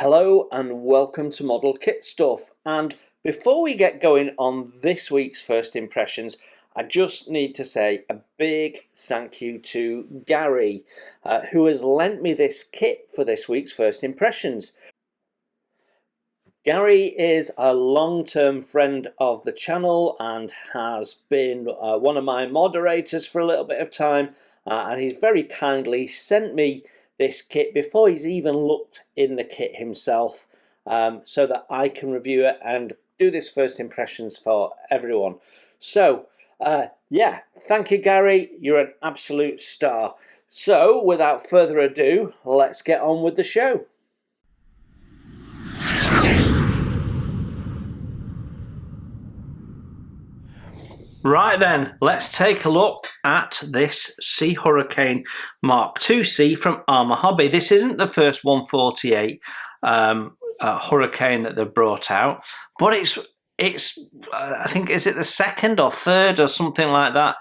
Hello and welcome to Model Kit Stuff. And before we get going on this week's first impressions, I just need to say a big thank you to Gary, who has lent me this kit for this week's first impressions. Gary is a long-term friend of the channel and has been one of my moderators for a little bit of time, and he's very kindly sent me this kit before he's even looked in the kit himself, so that I can review it and do this first impressions for everyone. So yeah, thank you Gary, you're an absolute star. So without further ado, let's get on with the show. Right then, let's take a look at this Sea Hurricane Mark II C from Arma Hobby. This isn't the first 148 Hurricane that they've brought out, but it's I think, is it the second or third or something like that?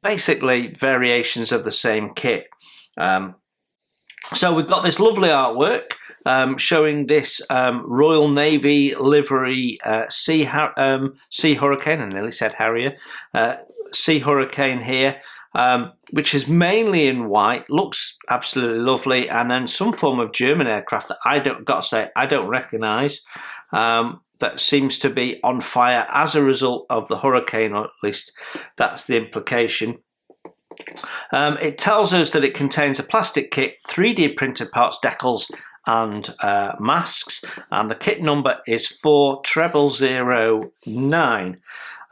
Basically variations of the same kit. So we've got this lovely artwork showing this Royal Navy livery Sea Hurricane, I nearly said Harrier, Sea Hurricane here, which is mainly in white, looks absolutely lovely, and then some form of German aircraft that I don't recognise, that seems to be on fire as a result of the hurricane, or at least that's the implication. It tells us that it contains a plastic kit, 3D printed parts, decals and masks, and the kit number is 40009,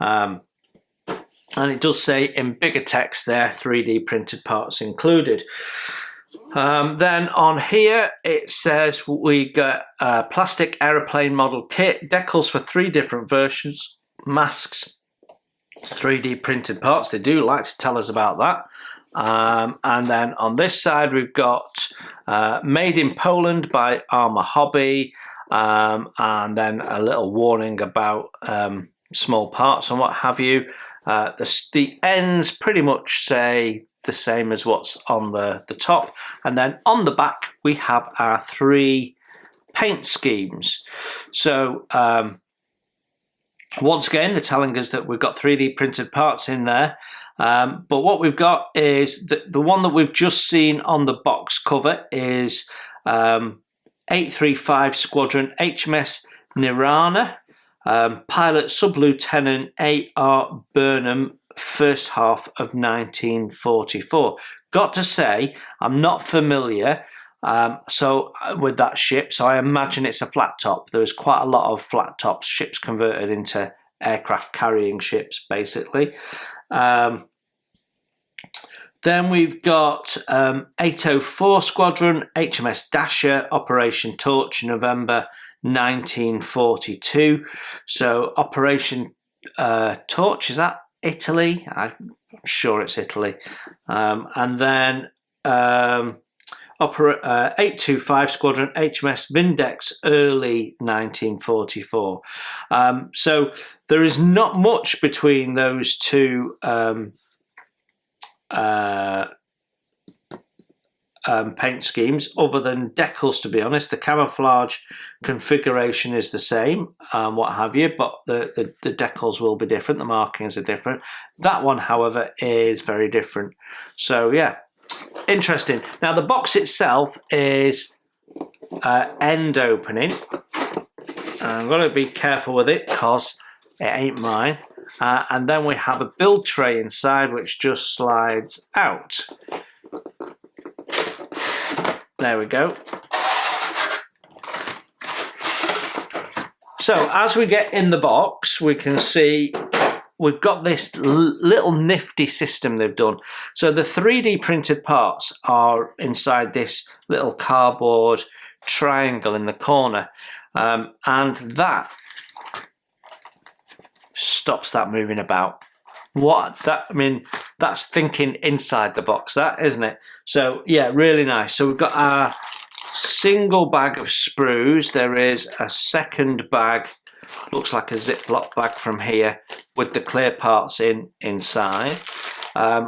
and it does say in bigger text there, 3D printed parts included. Then on here it says we got a plastic aeroplane model kit, decals for 3 different versions, masks, 3D printed parts. They do like to tell us about that. And then on this side we've got made in Poland by Arma Hobby, and then a little warning about small parts and what have you. The ends pretty much say the same as what's on the top, and then on the back we have our 3 paint schemes. So once again, they're telling us that we've got 3D printed parts in there, but what we've got is the one that we've just seen on the box cover is 835 Squadron HMS Nirvana, pilot Sub-Lieutenant A.R. Burnham, first half of 1944. Got to say, I'm not familiar with that ship, so I imagine it's a flat top. There's quite a lot of flat tops, ships converted into aircraft carrying ships, basically. Then we've got 804 Squadron HMS Dasher, Operation Torch, November 1942. So Operation Torch, is that Italy? I'm sure it's Italy. And then 825 Squadron HMS Vindex, early 1944. So there is not much between those two paint schemes other than decals, to be honest. The camouflage configuration is the same, what have you, but the decals will be different, the markings are different. That one, however, is very different. So yeah, interesting. Now the box itself is end opening. I'm going to be careful with it because it ain't mine. And then we have a build tray inside which just slides out. There we go. So as we get in the box, we can see we've got this little nifty system they've done. So the 3D printed parts are inside this little cardboard triangle in the corner, and that stops that moving about. I mean, that's thinking inside the box, that, isn't it? So yeah, really nice. So we've got our single bag of sprues. There is a second bag, looks like a Ziploc bag from here, with the clear parts inside.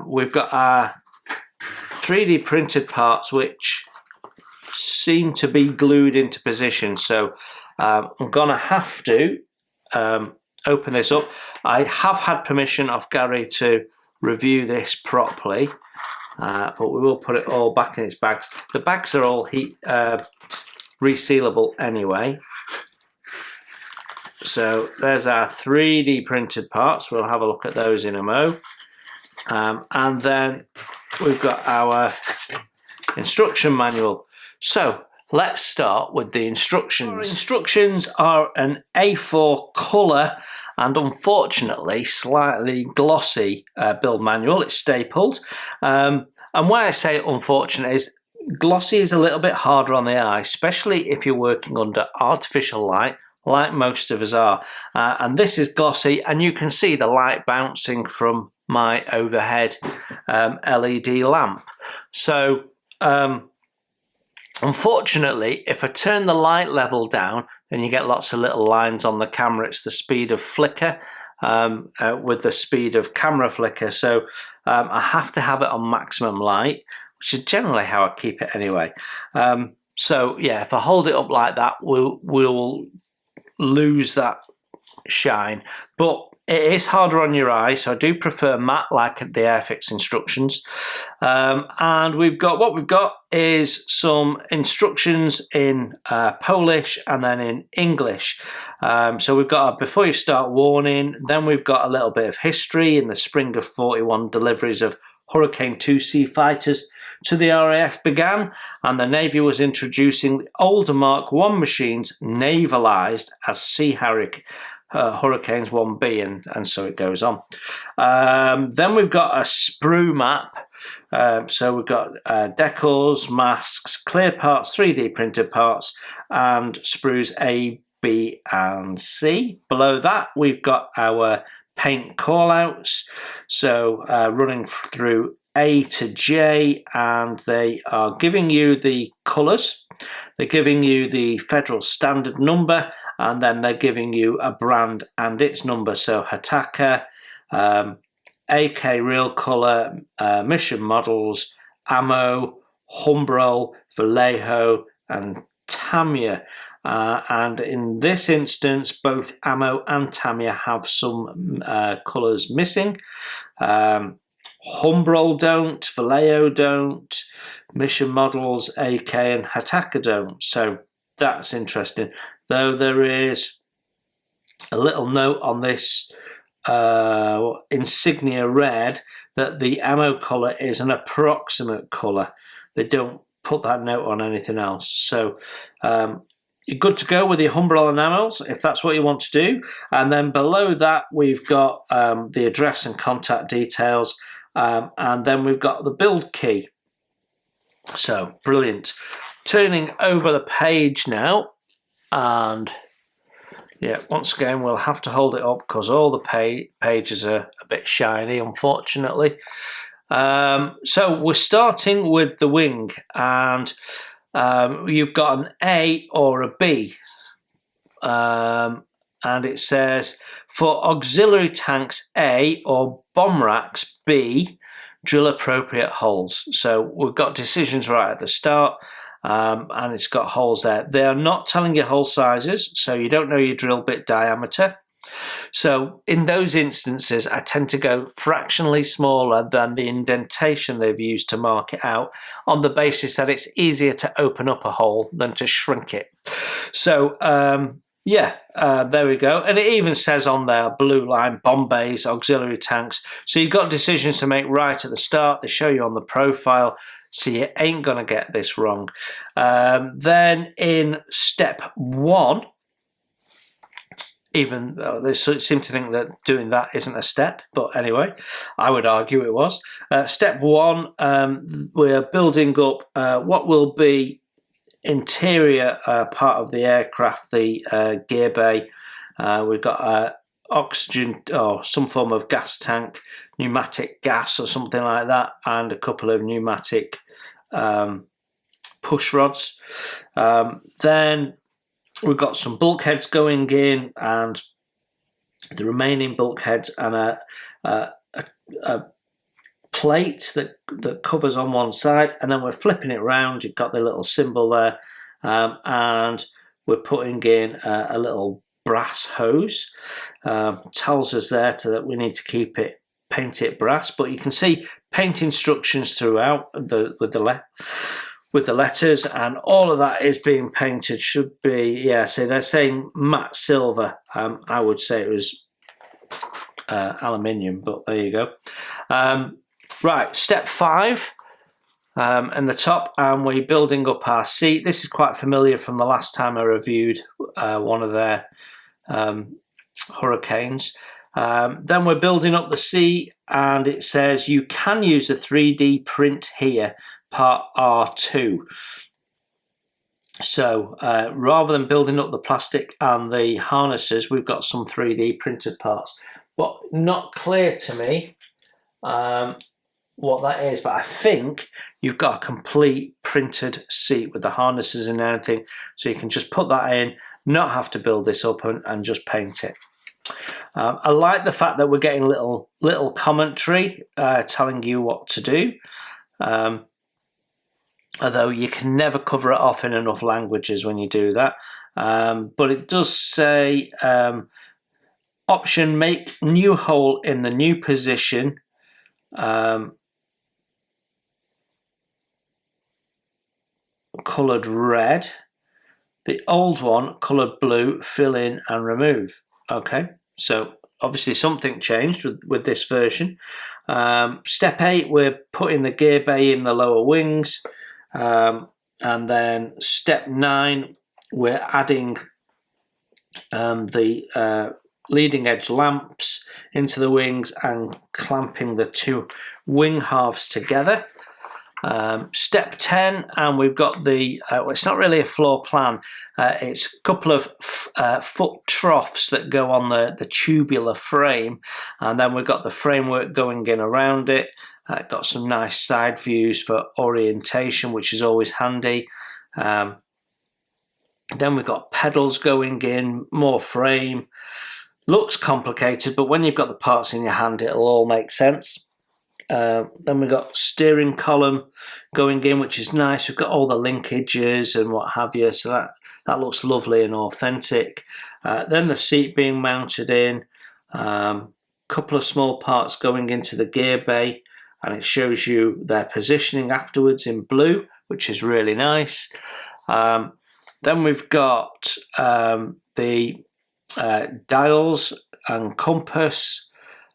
We've got our 3D printed parts, which seem to be glued into position, so I'm gonna have to open this up. I have had permission of Gary to review this properly, but we will put it all back in its bags. The bags are all heat resealable anyway. So there's our 3D printed parts. We'll have a look at those in a mo. And then we've got our instruction manual. So let's start with the instructions. Our instructions are an A4 colour and unfortunately slightly glossy build manual. It's stapled. And why I say unfortunate is glossy is a little bit harder on the eye, especially if you're working under artificial light, like most of us are. And this is glossy, and you can see the light bouncing from my overhead LED lamp. So unfortunately, if I turn the light level down, then you get lots of little lines on the camera. It's the speed of flicker with the speed of camera flicker. So I have to have it on maximum light, which is generally how I keep it anyway. So yeah, if I hold it up like that, we'll lose that shine. But it is harder on your eye, so I do prefer matte like the Airfix instructions. And what we've got is some instructions in Polish and then in English. So we've got a before you start warning, then we've got a little bit of history. In the spring of 41, deliveries of Hurricane 2C fighters to the RAF began, and the Navy was introducing the older Mark I machines navalised as Sea Hurricanes 1B, and so it goes on. Then we've got a sprue map. So we've got decals, masks, clear parts, 3D printed parts, and sprues A, B, and C. Below that, we've got our paint callouts. So running through A to J, and they are giving you the colours. They're giving you the federal standard number, and then they're giving you a brand and its number. So Hataka, AK real colour, mission models, ammo, Humbrol, Vallejo, and Tamiya. And in this instance, both ammo and Tamiya have some colours missing. Humbrol don't, Vallejo don't, mission models, AK and Hataka don't. So that's interesting. Though there is a little note on this insignia red that the ammo colour is an approximate colour. They don't put that note on anything else. So you're good to go with your Humbrol and ammos if that's what you want to do. And then below that we've got the address and contact details, and then we've got the build key. So brilliant. Turning over the page now, and yeah, once again we'll have to hold it up because all the pages are a bit shiny, unfortunately. So we're starting with the wing, and you've got an A or a B, and it says for auxiliary tanks A or bomb racks B, drill appropriate holes. So we've got decisions right at the start, and it's got holes there. They are not telling you hole sizes, so you don't know your drill bit diameter. So in those instances, I tend to go fractionally smaller than the indentation they've used to mark it out, on the basis that it's easier to open up a hole than to shrink it. So yeah, there we go. And it even says on there, blue line, bomb bays, auxiliary tanks. So you've got decisions to make right at the start. They show you on the profile, so you ain't going to get this wrong. Then in step 1, even though they seem to think that doing that isn't a step, but anyway, I would argue it was. Step 1, we're building up what will be interior part of the aircraft, the gear bay. We've got oxygen or some form of gas tank, pneumatic gas or something like that, and a couple of pneumatic push rods. Then we've got some bulkheads going in, and the remaining bulkheads, and a plate that covers on one side, and then we're flipping it round. You've got the little symbol there, and we're putting in a little brass hose. Tells us there that we need to paint it brass, but you can see paint instructions throughout with the letters, and all of that is being painted. Should be, yeah, so they're saying matte silver. I would say it was aluminium, but there you go. Right, step 5 in the top, and we're building up our seat. This is quite familiar from the last time I reviewed one of their Hurricanes. Then we're building up the seat, and it says you can use a 3D print here, part R2. So rather than building up the plastic and the harnesses, we've got some 3D printed parts, but not clear to me what that is. But I think you've got a complete printed seat with the harnesses and everything, so you can just put that in, not have to build this up, and just paint it. I like the fact that we're getting little commentary telling you what to do, although you can never cover it off in enough languages when you do that. But it does say option, make new hole in the new position. Coloured red. The old one coloured blue, fill in and remove. Okay, so obviously something changed with this version. Step 8, we're putting the gear bay in the lower wings. And then step 9, we're adding the leading edge lamps into the wings and clamping the 2 wing halves together. Step 10, and we've got the, well, it's not really a floor plan, it's a couple of foot troughs that go on the tubular frame, and then we've got the framework going in around it. Got some nice side views for orientation, which is always handy. Then we've got pedals going in, more frame. Looks complicated, but when you've got the parts in your hand, it'll all make sense. Then we've got steering column going in, which is nice. We've got all the linkages and what have you, so that looks lovely and authentic. Then the seat being mounted in, couple of small parts going into the gear bay, and it shows you their positioning afterwards in blue, which is really nice. Then we've got the dials and compass,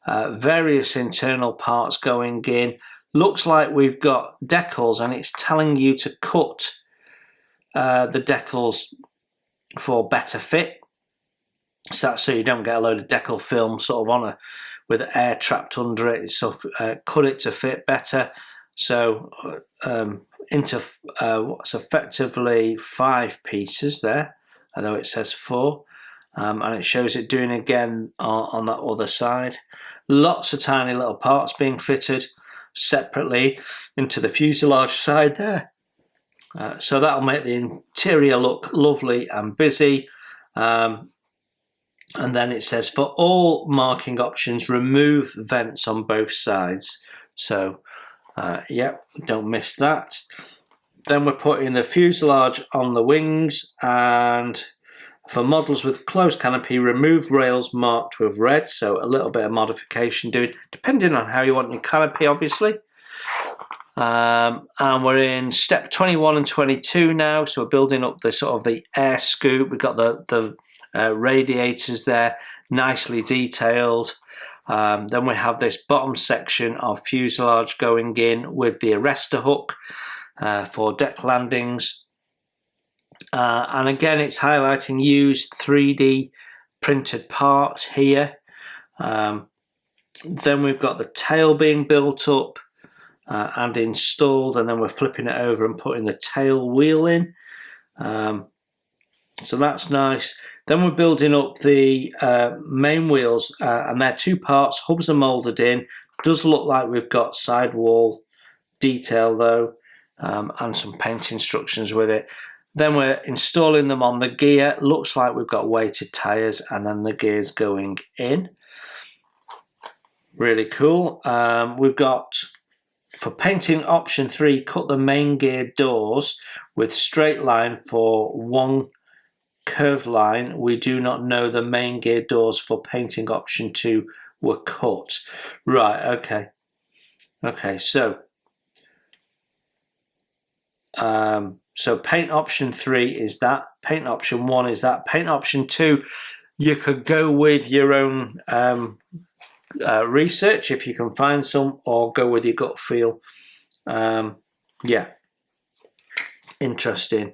various internal parts going in. Looks like we've got decals, and it's telling you to cut the decals for better fit. So that's so you don't get a load of decal film sort of with air trapped under it. So cut it to fit better. So into what's effectively 5 pieces there, although it says 4, and it shows it doing again on that other side. Lots of tiny little parts being fitted separately into the fuselage side there. So that'll make the interior look lovely and busy. And then it says for all marking options, remove vents on both sides. So yep, don't miss that. Then we're putting the fuselage on the wings, and for models with closed canopy, remove rails marked with red. So a little bit of modification doing, depending on how you want your canopy, obviously. And we're in step 21 and 22 now. So we're building up the sort of the air scoop. We've got the radiators there, nicely detailed. Then we have this bottom section of fuselage going in with the arrestor hook for deck landings. And again, it's highlighting used 3D printed parts here. Then we've got the tail being built up and installed, and then we're flipping it over and putting the tail wheel in. So that's nice. Then we're building up the main wheels, and they're 2 parts. Hubs are moulded in. Does look like we've got sidewall detail though, and some paint instructions with it. Then we're installing them on the gear. Looks like we've got weighted tyres, and then the gears going in. Really cool. We've got For painting option 3, cut the main gear doors with straight line for one curved line. We do not know the main gear doors for painting option 2 were cut. Right, okay. Okay, so paint option 3 is that, paint option 1 is that, paint option 2, you could go with your own research if you can find some, or go with your gut feel. Yeah, interesting.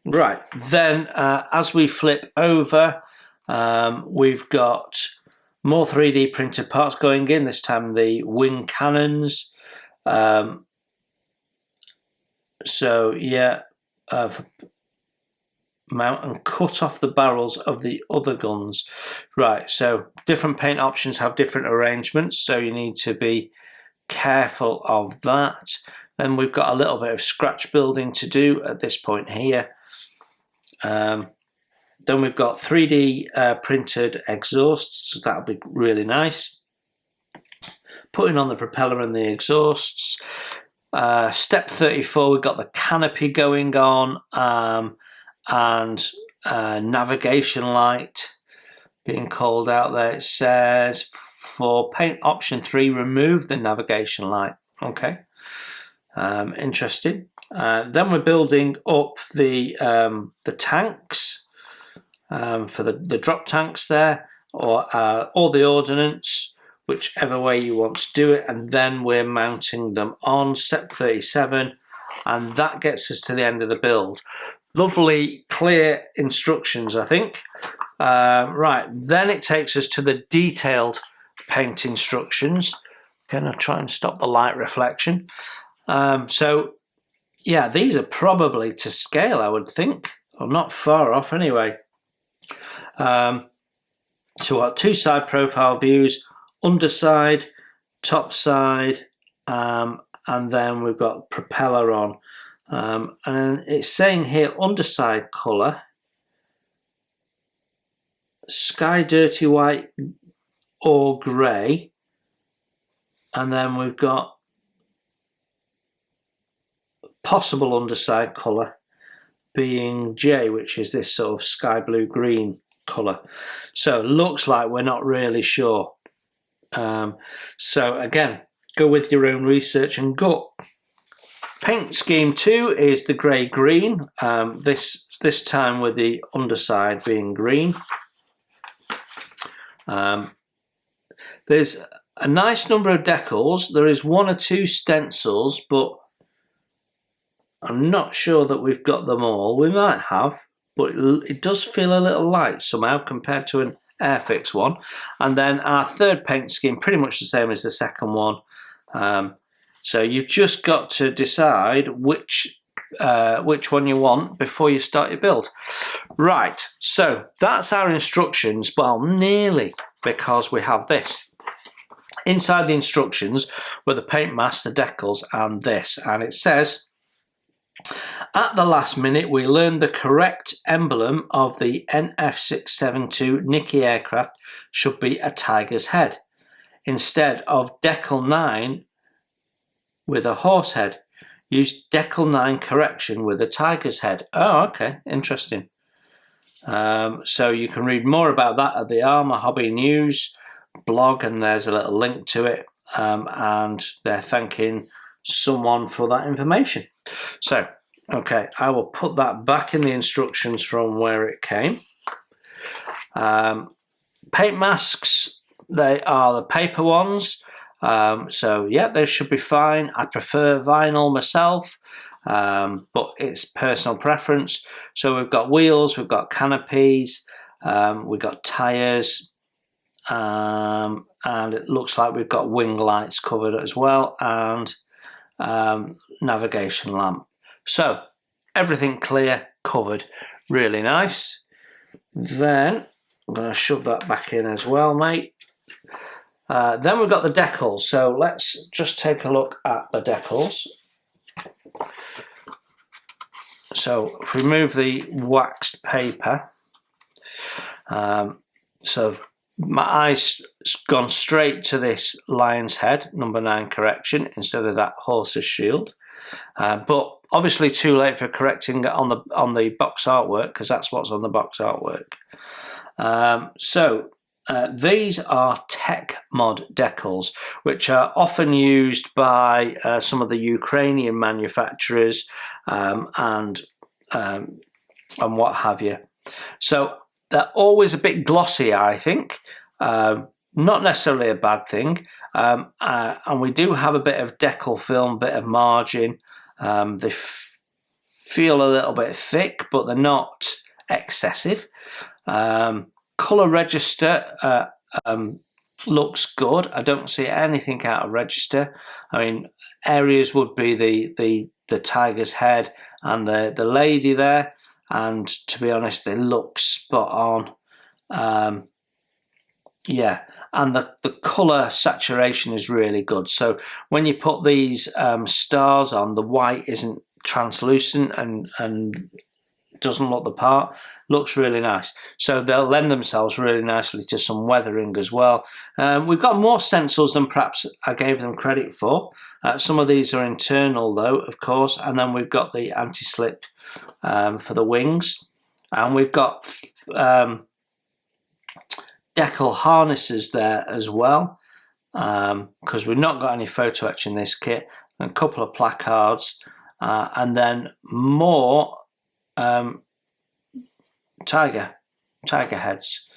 Right, then as we flip over, we've got more 3D printed parts going in, this time the wing cannons. So yeah, mount and cut off the barrels of the other guns. Right, so different paint options have different arrangements, so you need to be careful of that. Then we've got a little bit of scratch building to do at this point here. Then we've got 3D printed exhausts, so that'll be really nice. Putting on the propeller and the exhausts. Step 34, we've got the canopy going on, and navigation light being called out there. It says for paint option 3, remove the navigation light. Okay, interesting. Then we're building up the tanks for the drop tanks there, or the ordnance, whichever way you want to do it, and then we're mounting them on step 37, and that gets us to the end of the build. Lovely, clear instructions, I think. Right, then it takes us to the detailed paint instructions. Gonna try and stop the light reflection. So, yeah, these are probably to scale, I would think, or not far off anyway. So our 2 side profile views, underside, top side, and then we've got propeller on. And it's saying here underside colour, sky dirty white or grey, and then we've got possible underside colour being J, which is this sort of sky blue green colour. So it looks like we're not really sure. So again, go with your own research and gut. Paint scheme 2 is the grey green, this time with the underside being green. There's a nice number of decals. There is 1 or 2 stencils, but I'm not sure that we've got them all. We might have, but it does feel a little light somehow compared to an Airfix one. And then our third paint scheme, pretty much the same as the second one. So you've just got to decide which one you want before you start your build. Right, so that's our instructions. Well, nearly, because we have this. Inside the instructions were the paint mask, the decals, and this. And it says, at the last minute, we learned the correct emblem of the NF672 Mk aircraft should be a tiger's head, instead of decal 9 with a horse head. Use decal 9 correction with a tiger's head. Oh, okay, interesting. So you can read more about that at the Arma Hobby News blog, and there's a little link to it, and they're thanking someone for that information. So, okay, I will put that back in the instructions from where it came. Paint masks, they are the paper ones. So yeah, they should be fine. I prefer vinyl myself, but it's personal preference. So we've got wheels, we've got canopies, we've got tyres, and it looks like we've got wing lights covered as well, and navigation lamp. So everything clear, covered, really nice. Then I'm going to shove that back in as well, mate. Then we've got the decals, so let's just take a look at the decals. So if we remove the waxed paper, so my eyes gone straight to this lion's head, number 9 correction, instead of that horse's shield. But obviously too late for correcting it on the box artwork, because that's what's on the box artwork. These are tech mod decals, which are often used by some of the Ukrainian manufacturers and what have you. So they're always a bit glossy, I think. Not necessarily a bad thing. And we do have a bit of decal film, bit of margin. They feel a little bit thick, but they're not excessive. Colour register looks good. I don't see anything out of register. I mean, areas would be the tiger's head and the lady there, and to be honest, they look spot on. Yeah, and the colour saturation is really good. So when you put these stars on, the white isn't translucent and doesn't look the part. Looks really nice. So they'll lend themselves really nicely to some weathering as well. We've got more stencils than perhaps I gave them credit for. Some of these are internal though, of course, and then we've got the anti-slip for the wings, and we've got decal harnesses there as well, because we've not got any photo etch in this kit, a couple of placards, and then more tiger heads.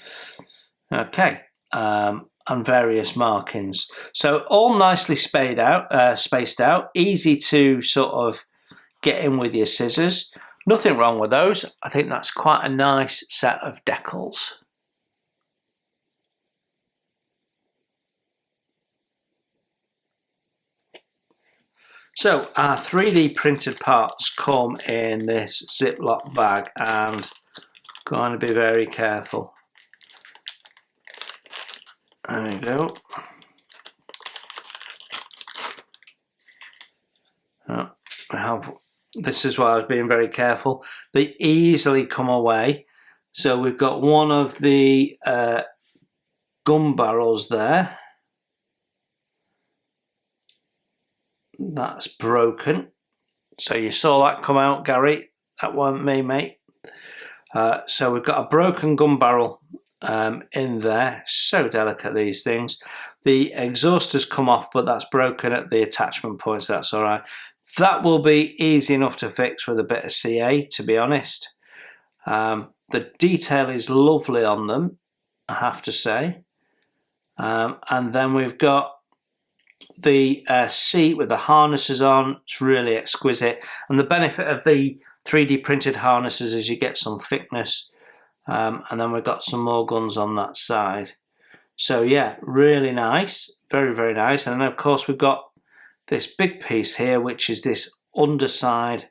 Okay, and various markings. So all nicely spaced out, easy to sort of get in with your scissors. Nothing wrong with those. I think that's quite a nice set of decals. So our 3D printed parts come in this Ziploc bag, and going to be very careful. There we go. This is why I was being very careful. They easily come away. So we've got one of the gun barrels there. That's broken. So you saw that come out, Gary. That weren't me, mate. So we've got a broken gun barrel in there. So delicate, these things. The exhaust has come off, but that's broken at the attachment point, so that's all right. That will be easy enough to fix with a bit of CA, to be honest. The detail is lovely on them, I have to say. And then we've got the seat with the harnesses on. It's really exquisite. And the benefit of the 3D printed harnesses is you get some thickness. And then we've got some more guns on that side. So yeah, really nice. Very, very nice. And then of course we've got this big piece here, which is this underside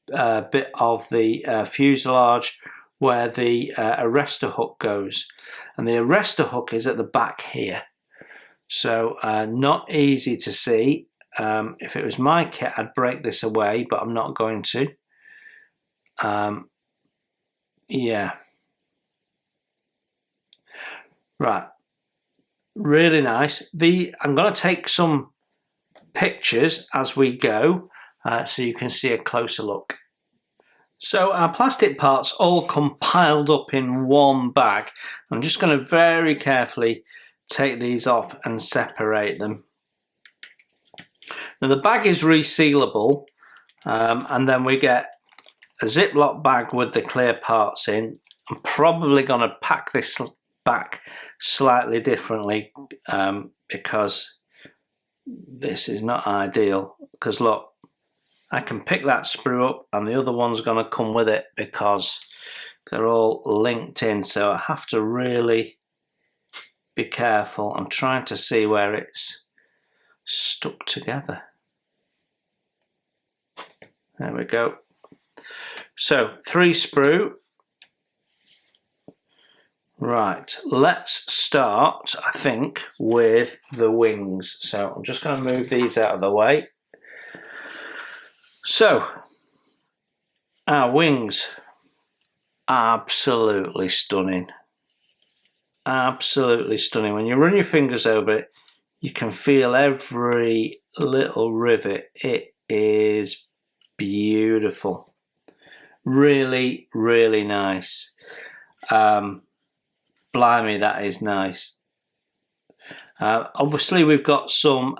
bit of the fuselage where the arrestor hook goes. And the arrestor hook is at the back here. So not easy to see. If it was my kit, I'd break this away, but I'm not going to. Yeah. Right. Really nice. I'm going to take some pictures as we go, so you can see a closer look. So our plastic parts all compiled up in one bag. I'm just going to very carefully take these off and separate them. Now the bag is resealable, and then we get a Ziploc bag with the clear parts in. I'm probably going to pack this back slightly differently because this is not ideal. Because look, I can pick that sprue up and the other one's going to come with it because they're all linked in, so I have to really be careful. I'm trying to see where it's stuck together. There we go. So 3 sprue. Right, let's start, I think, with the wings. So I'm just going to move these out of the way. So, our wings, absolutely stunning. absolutely stunning. When you run your fingers over it, you can feel every little rivet. It is beautiful. Really, really nice. Blimey, that is nice. Obviously, we've got some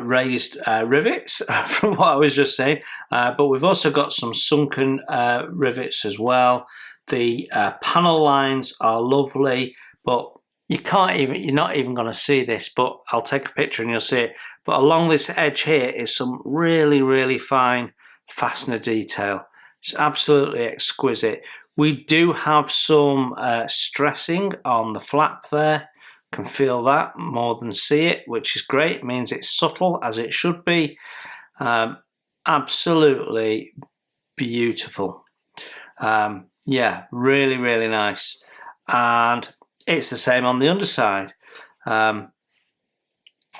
raised rivets from what I was just saying, but we've also got some sunken rivets as well. The panel lines are lovely, but you're not even going to see this, but I'll take a picture and you'll see it. But along this edge here is some really, really fine fastener detail. It's absolutely exquisite. We do have some stressing on the flap there. Can feel that more than see it, which is great. It means it's subtle, as it should be. Absolutely beautiful. Yeah, really, really nice. And it's the same on the underside.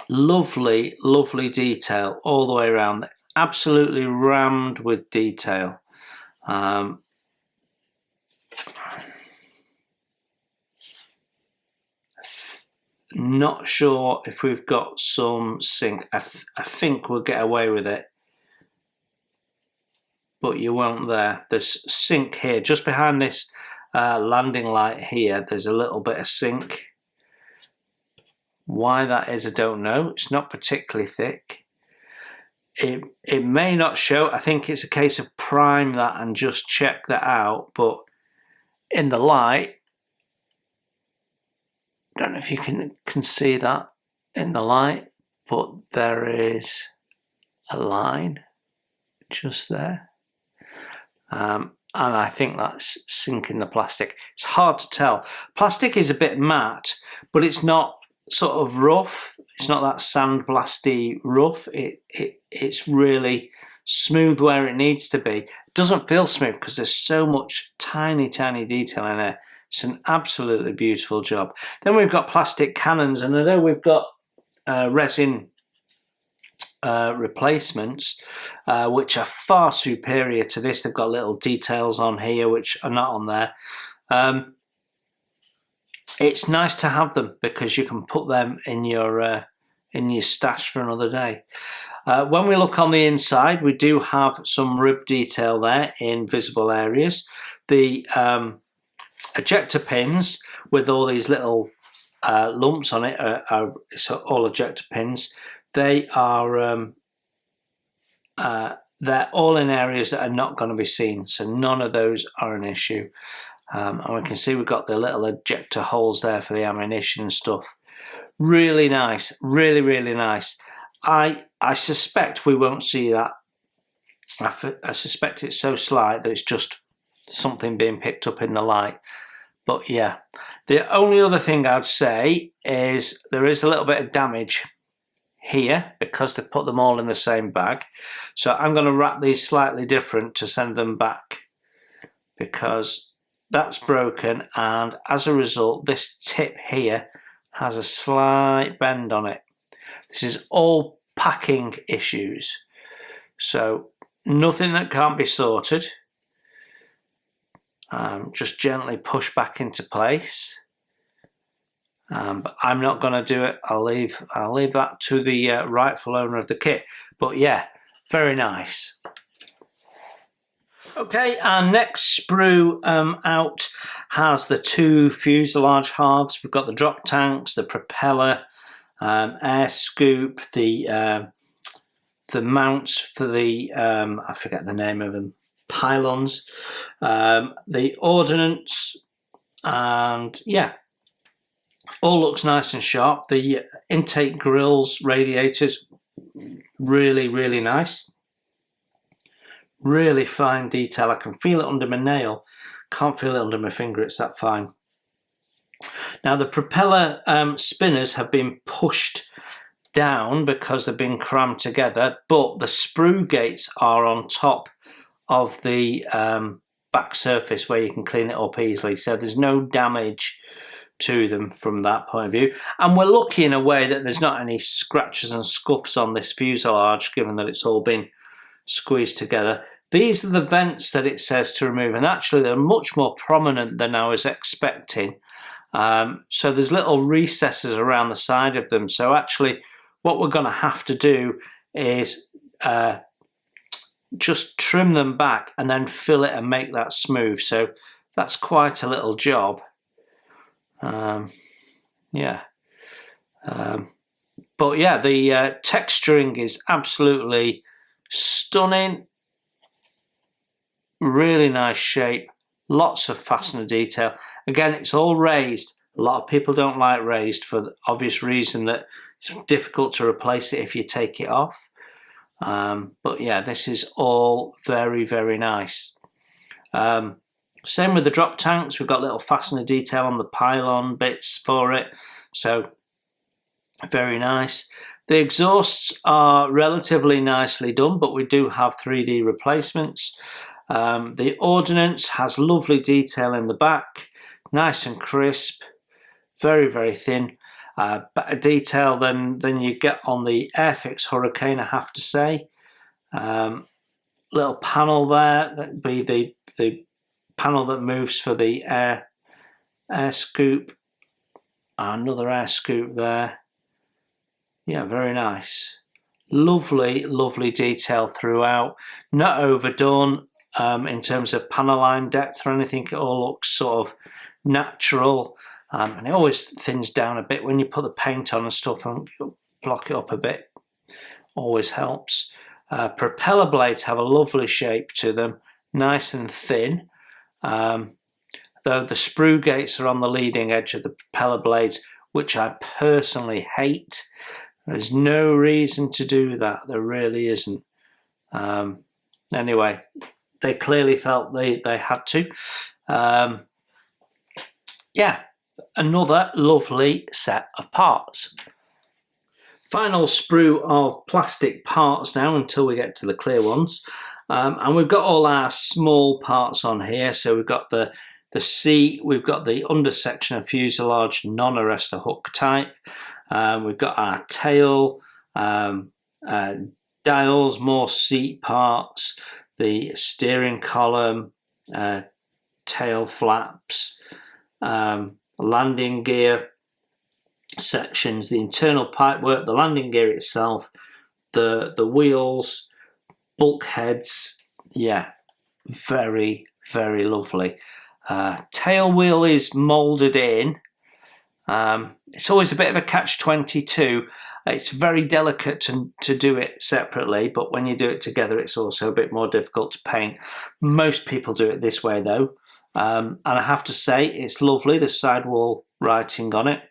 Lovely, lovely detail all the way around. Absolutely rammed with detail. Not sure if we've got some sink. I think we'll get away with it, but you won't there. There's sink here, just behind this landing light here. There's a little bit of sink. Why that is, I don't know. It's not particularly thick. It may not show. I think it's a case of prime that and just check that out. But in the light, I don't know if you can see that in the light, but there is a line just there. And I think that's sinking the plastic. It's hard to tell. Plastic is a bit matte, but it's not sort of rough. It's not that sandblasty rough. It's really smooth where it needs to be. It doesn't feel smooth because there's so much tiny, tiny detail in there. It's an absolutely beautiful job. Then we've got plastic cannons, and I know we've got resin replacements, which are far superior to this. They've got little details on here which are not on there. It's nice to have them because you can put them in your stash for another day. When we look on the inside, we do have some rib detail there in visible areas. The ejector pins with all these little lumps on it are all ejector pins. They are they're all in areas that are not going to be seen, so none of those are an issue. And we can see we've got the little ejector holes there for the ammunition and stuff. Really nice, really, really nice. I suspect we won't see that. I suspect it's so slight that it's just something being picked up in the light. But yeah, the only other thing I'd say is there is a little bit of damage here because they put them all in the same bag. So I'm going to wrap these slightly different to send them back because that's broken, and as a result this tip here has a slight bend on it. This is all packing issues, so nothing that can't be sorted. Just gently push back into place. But I'm not going to do it. I'll leave that to the rightful owner of the kit. But yeah, very nice. Okay, our next sprue out has the two fuselage halves. We've got the drop tanks, the propeller, air scoop, the mounts for the I forget the name of them, pylons, the ordnance, and yeah, all looks nice and sharp. The intake grills, radiators, really, really nice. Really fine detail. I can feel it under my nail. Can't feel it under my finger. It's that fine. Now the propeller spinners have been pushed down because they've been crammed together, but the sprue gates are on top of the back surface where you can clean it up easily. So there's no damage to them from that point of view. And we're lucky in a way that there's not any scratches and scuffs on this fuselage, given that it's all been squeezed together. These are the vents that it says to remove, and actually they're much more prominent than I was expecting. So there's little recesses around the side of them. So actually what we're going to have to do is just trim them back and then fill it and make that smooth. So that's quite a little job. Yeah. But yeah, the texturing is absolutely stunning. Really nice shape. Lots of fastener detail. Again, it's all raised. A lot of people don't like raised for the obvious reason that it's difficult to replace it if you take it off. But yeah, this is all very, very nice. Same with the drop tanks. We've got little fastener detail on the pylon bits for it. So very nice. The exhausts are relatively nicely done, but we do have 3D replacements. The ordnance has lovely detail in the back, nice and crisp, very, very thin. Better detail than you get on the Airfix Hurricane, I have to say. Little panel there, that'd be the panel that moves for the air scoop. Another air scoop there. Yeah, very nice. Lovely, lovely detail throughout. Not overdone in terms of panel line depth or anything. It all looks sort of natural. And it always thins down a bit when you put the paint on and stuff and block it up a bit. Always helps. Propeller blades have a lovely shape to them. Nice and thin. Though the sprue gates are on the leading edge of the propeller blades, which I personally hate. There's no reason to do that. There really isn't. Anyway, they clearly felt they had to. Yeah, another lovely set of parts. Final sprue of plastic parts now until we get to the clear ones. And we've got all our small parts on here. So we've got the seat, we've got the undersection of fuselage, non-arrestor hook type. We've got our tail, dials, more seat parts, the steering column, tail flaps, landing gear sections, the internal pipework, the landing gear itself, the wheels, bulkheads. Yeah, very, very lovely. Tail wheel is moulded in. It's always a bit of a catch-22. It's very delicate to do it separately, but when you do it together, it's also a bit more difficult to paint. Most people do it this way, though. And I have to say, it's lovely. There's sidewall writing on it.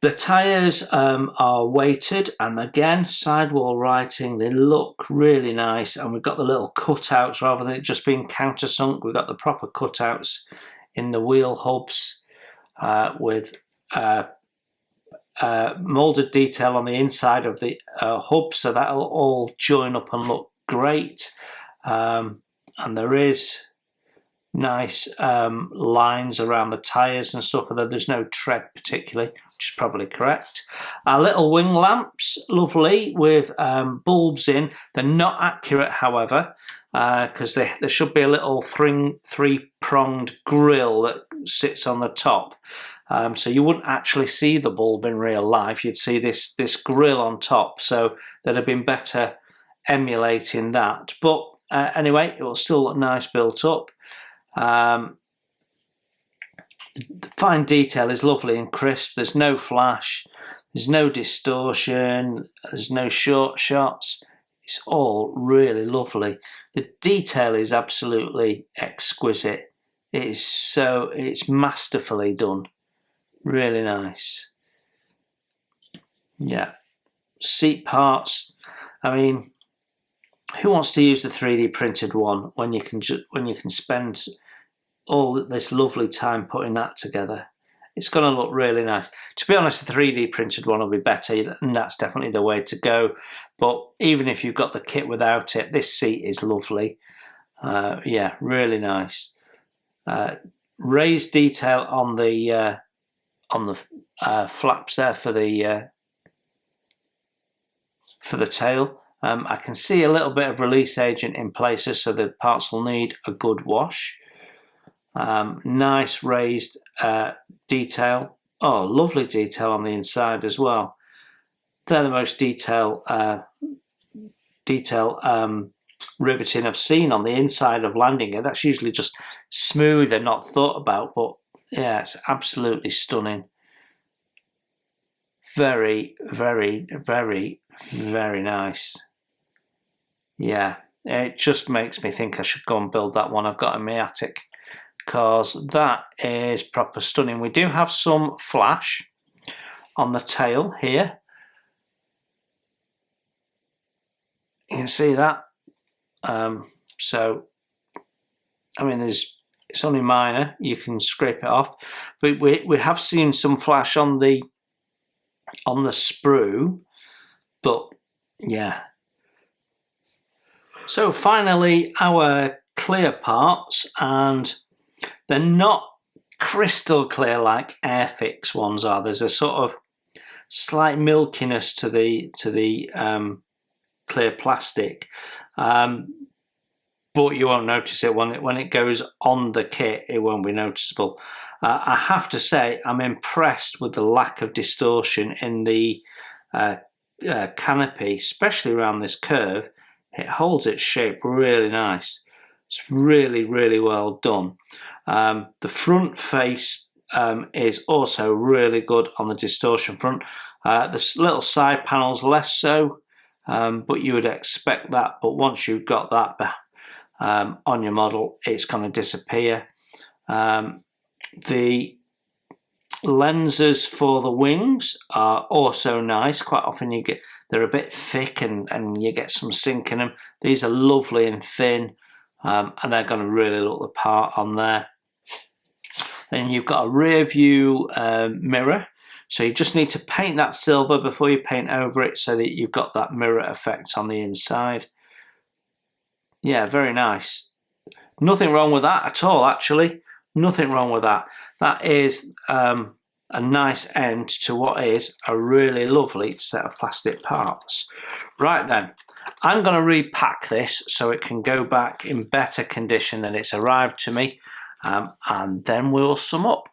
The tyres are weighted, and again, sidewall writing. They look really nice, and we've got the little cutouts rather than it just being countersunk. We've got the proper cutouts in the wheel hubs with moulded detail on the inside of the hub, so that'll all join up and look great. And there is nice lines around the tyres and stuff, although there's no tread particularly, which is probably correct. Our little wing lamps, lovely, with bulbs in. They're not accurate, however, because there should be a little three-pronged grill that sits on the top. So you wouldn't actually see the bulb in real life. You'd see this grill on top. So they'd have been better emulating that. But anyway, it will still look nice built up. The fine detail is lovely and crisp. There's no flash, there's no distortion, there's no short shots. It's all really lovely. The detail is absolutely exquisite. It's masterfully done. Really nice. Yeah. Seat parts. I mean, who wants to use the 3D printed one when you can spend all this lovely time putting that together? It's going to look really nice. To be honest, the 3D printed one will be better, and that's definitely the way to go. But even if you've got the kit without it, this seat is lovely. Yeah, really nice. Raised detail on the flaps there for the tail. I can see a little bit of release agent in places, so the parts will need a good wash. Nice raised detail. Oh, lovely detail on the inside as well. They're the most detail riveting I've seen on the inside of landing gear. That's usually just smooth and not thought about, but yeah, it's absolutely stunning. Very, very, very, very nice. Yeah, it just makes me think I should go and build that one I've got in my attic, because that is proper stunning. We do have some flash on the tail here. You can see that. So, I mean, it's only minor. You can scrape it off, but we have seen some flash on the sprue. But yeah. So finally, our clear parts, and they're not crystal clear like Airfix ones are. There's a sort of slight milkiness to the clear plastic, but you won't notice it when it goes on the kit. It won't be noticeable. I have to say, I'm impressed with the lack of distortion in the canopy, especially around this curve. It holds its shape really nice. It's really, really well done. The front face is also really good on the distortion front. The little side panels less so, but you would expect that. But once you've got that on your model, it's going to disappear. The lenses for the wings are also nice. Quite often they're a bit thick and you get some sink in them. These are lovely and thin, and they're going to really look the part on there. Then you've got a rear view mirror, so you just need to paint that silver before you paint over it, so that you've got that mirror effect on the inside. Yeah, very nice. Nothing wrong with that at all, actually. Nothing wrong with that. That is a nice end to what is a really lovely set of plastic parts. Right then, I'm going to repack this so it can go back in better condition than it's arrived to me, and then we'll sum up.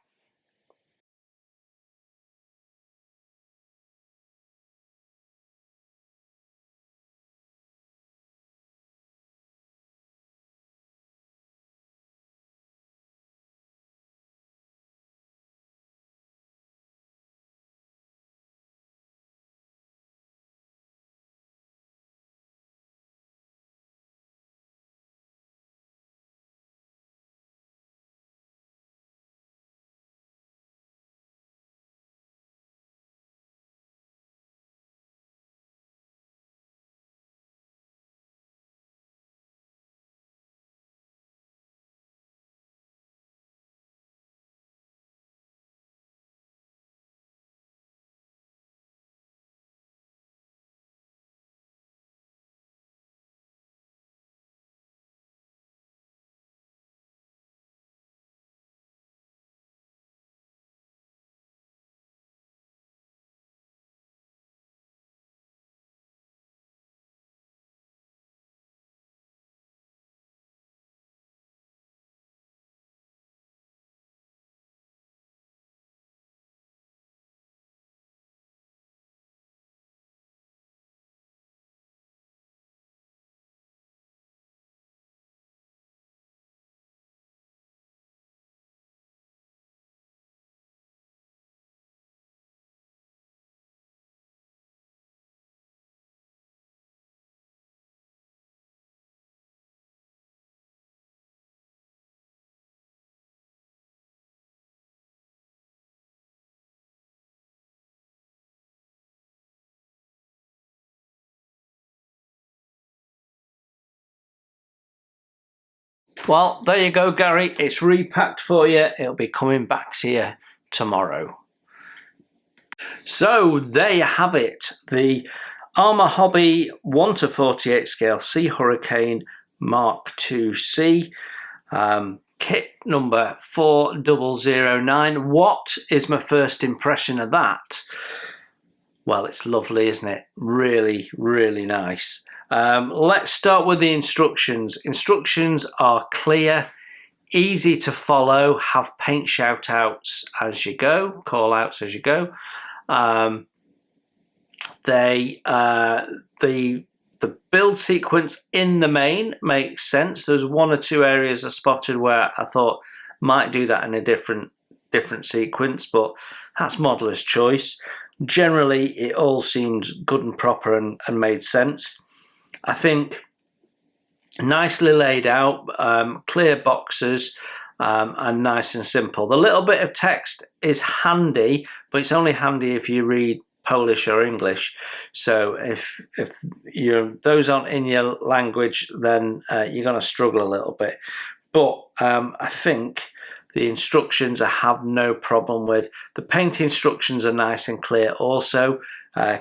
Well, there you go, Gary. It's repacked for you. It'll be coming back to you tomorrow. So there you have it. The Arma Hobby 1:48 scale Sea Hurricane Mark II-C. Kit number 4009. What is my first impression of that? Well, it's lovely, isn't it? Really, really nice. Let's start with the instructions. Instructions are clear, easy to follow, have paint shout outs as you go, call outs as you go. The build sequence in the main makes sense. There's one or two areas I spotted where I thought might do that in a different sequence, but that's modeller's choice. Generally, it all seemed good and proper and made sense. I think nicely laid out, clear boxes, and nice and simple. The little bit of text is handy, but it's only handy if you read Polish or English. So if those aren't in your language, then you're going to struggle a little bit. But I think the instructions I have no problem with. The paint instructions are nice and clear also,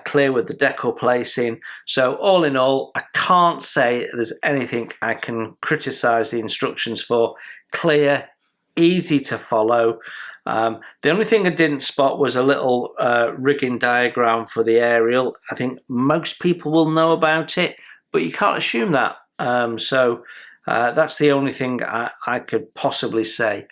clear with the decal placing. So all in all, I can't say there's anything I can criticise the instructions for. Clear, easy to follow. The only thing I didn't spot was a little rigging diagram for the aerial. I think most people will know about it, but you can't assume that. So that's the only thing I could possibly say.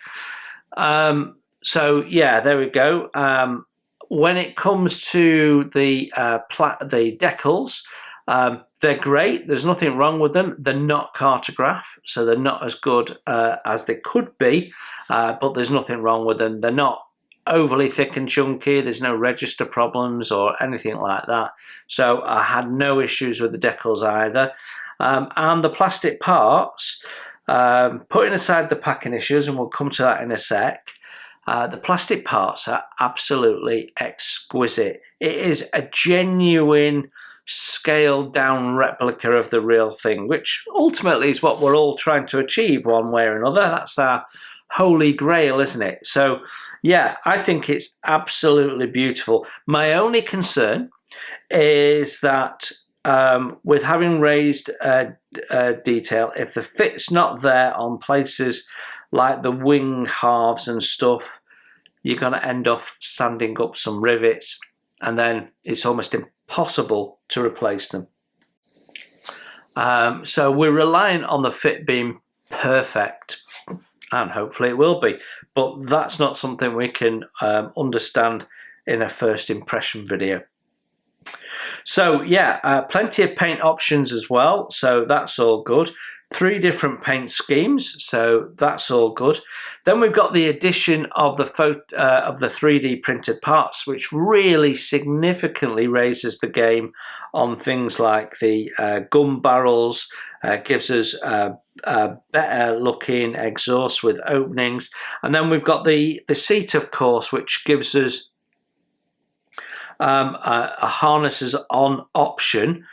So yeah, there we go. When it comes to the decals, they're great. There's nothing wrong with them. They're not cartograph, so they're not as good as they could be, but there's nothing wrong with them. They're not overly thick and chunky. There's no register problems or anything like that. So I had no issues with the decals either. And the plastic parts, putting aside the packing issues, and we'll come to that in a sec, the plastic parts are absolutely exquisite. It is a genuine scaled down replica of the real thing, which ultimately is what we're all trying to achieve one way or another. That's our holy grail, isn't it? So yeah, I think it's absolutely beautiful. My only concern is that with having raised detail, if the fit's not there on places like the wing halves and stuff, you're going to end up sanding up some rivets, and then it's almost impossible to replace them. So we're relying on the fit being perfect, and hopefully it will be, but that's not something we can understand in a first impression video. So yeah, plenty of paint options as well, so that's all good. 3 different paint schemes, so that's all good. Then we've got the addition of the 3D printed parts, which really significantly raises the game on things like the gun barrels, gives us a better looking exhaust with openings. And then we've got the seat, of course, which gives us a harnesses on option.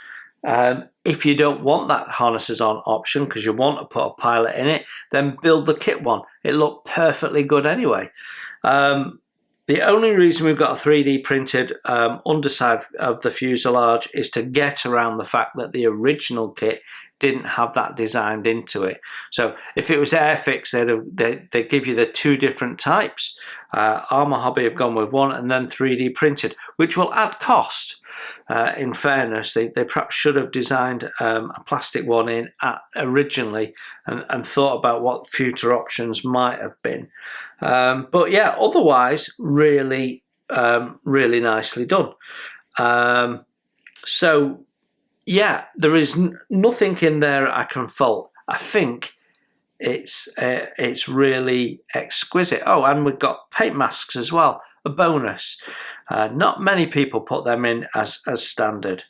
If you don't want that harnesses on option because you want to put a pilot in it, then build the kit one. It looked perfectly good anyway. The only reason we've got a 3D printed underside of the fuselage is to get around the fact that the original kit didn't have that designed into it. So if it was Airfix, they'd give you the 2 different types. Arma Hobby have gone with one and then 3D printed, which will add cost. In fairness, they perhaps should have designed a plastic one in originally and thought about what future options might have been. But yeah, otherwise, really, really nicely done. So yeah, there is nothing in there I can fault. I think it's really exquisite. Oh, and we've got paint masks as well, a bonus. Not many people put them in as standard.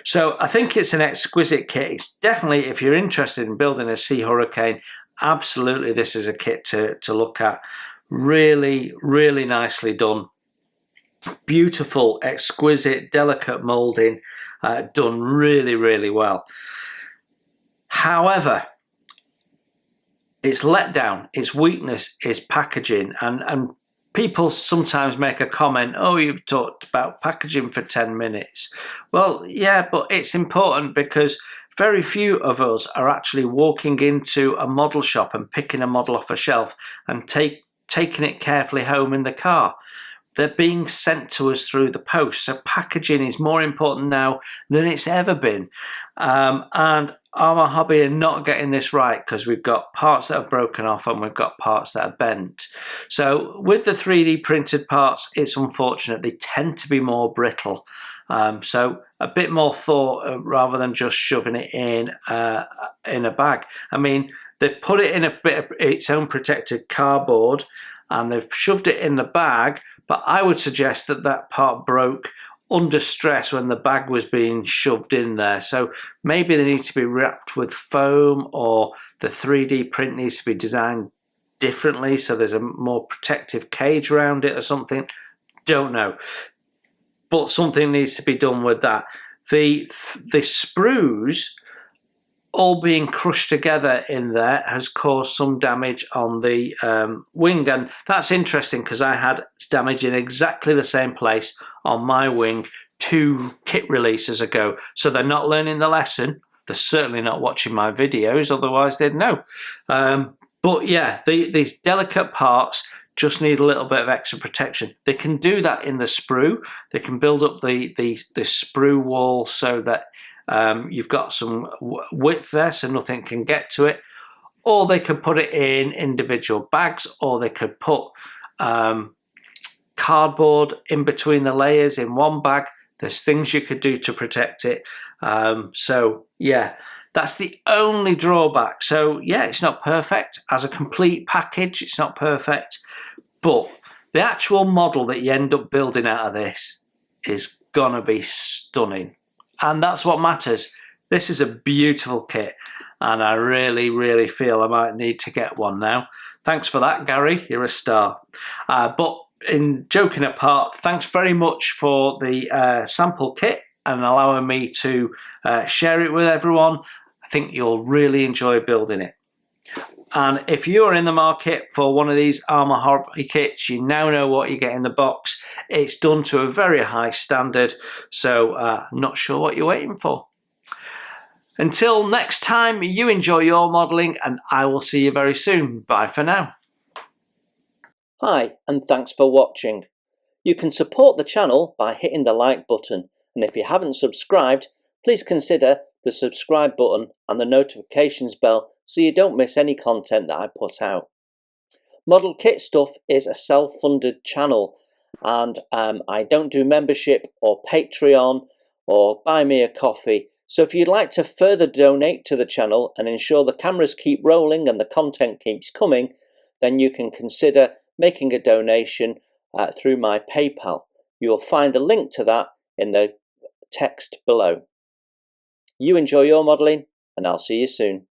So I think it's an exquisite kit. It's definitely, if you're interested in building a Sea Hurricane, absolutely this is a kit to look at. Really, really nicely done. Beautiful, exquisite, delicate moulding. Done really, really well. However, its letdown, its weakness is packaging, and people sometimes make a comment, oh, you've talked about packaging for 10 minutes. Well, yeah, but it's important because very few of us are actually walking into a model shop and picking a model off a shelf and taking it carefully home in the car. They're being sent to us through the post. So packaging is more important now than it's ever been. And Arma Hobby are not getting this right because we've got parts that are broken off and we've got parts that are bent. So with the 3D printed parts, it's unfortunate. They tend to be more brittle. So a bit more thought rather than just shoving it in a bag. I mean, they've put it in a bit of its own protected cardboard and they've shoved it in the bag, but I would suggest that that part broke under stress when the bag was being shoved in there. So maybe they need to be wrapped with foam, or the 3D print needs to be designed differently so there's a more protective cage around it or something. Don't know. But something needs to be done with that. The sprues all being crushed together in there has caused some damage on the wing, and that's interesting because I had damage in exactly the same place on my wing 2 kit releases ago. So they're not learning the lesson. They're certainly not watching my videos, otherwise they'd know. But yeah, these delicate parts just need a little bit of extra protection. They can do that in the sprue. They can build up the sprue wall so that you've got some width there so nothing can get to it, or they could put it in individual bags, or they could put cardboard in between the layers in one bag. There's things you could do to protect it. So yeah, that's the only drawback. So yeah, it's not perfect as a complete package. It's not perfect, but the actual model that you end up building out of this is gonna be stunning. And that's what matters. This is a beautiful kit, and I really, really feel I might need to get one now. Thanks for that, Gary. You're a star. But in joking apart, thanks very much for the sample kit and allowing me to share it with everyone. I think you'll really enjoy building it. And if you're in the market for one of these Arma Hobby kits, you now know what you get in the box. It's done to a very high standard, so not sure what you're waiting for. Until next time, you enjoy your modelling, and I will see you very soon. Bye for now. Hi, and thanks for watching. You can support the channel by hitting the like button, and if you haven't subscribed, please consider the subscribe button and the notifications bell so you don't miss any content that I put out. Model Kit Stuff is a self-funded channel, and I don't do membership or Patreon or buy me a coffee. So if you'd like to further donate to the channel and ensure the cameras keep rolling and the content keeps coming, then you can consider making a donation through my PayPal. You will find a link to that in the text below. You enjoy your modelling, and I'll see you soon.